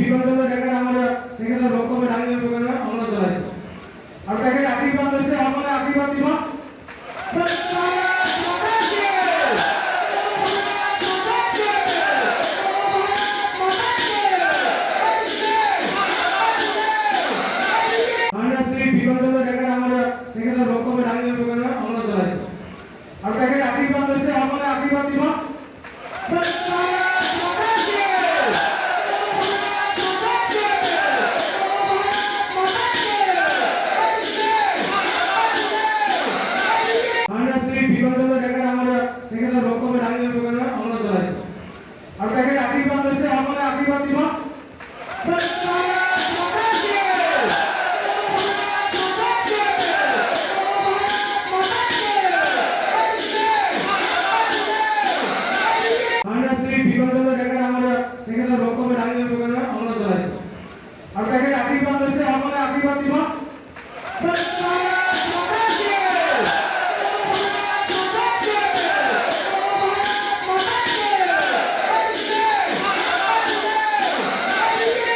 বিগত দেখেন আমরা সেখানে রকমের আইনের প্রকারে আমরা চালাইছি আর দেখেন আশীর্বাদ হচ্ছে আমরা আশীর্বাদ দিব বিগত দেখেন আমরা সেখানে রকমের আইনের প্রকারে আমরা চালাইছি আর দেখেন আশীর্বাদ হচ্ছে আমরা আশীর্বাদ দিব বিগত দেখেন আমরা সেখানে রকমের আইনের প্রকারে আমরা চালাইছি আর দেখেন আশীর্বাদ হচ্ছে আমরা আশীর্বাদ দিব বিগত দেখেন আমরা সেখানে রকমের আইনের প্রকারে আমরা চালাইছি আর দেখেন আশীর্বাদ হচ্ছে আমরা আশীর্বাদ দিব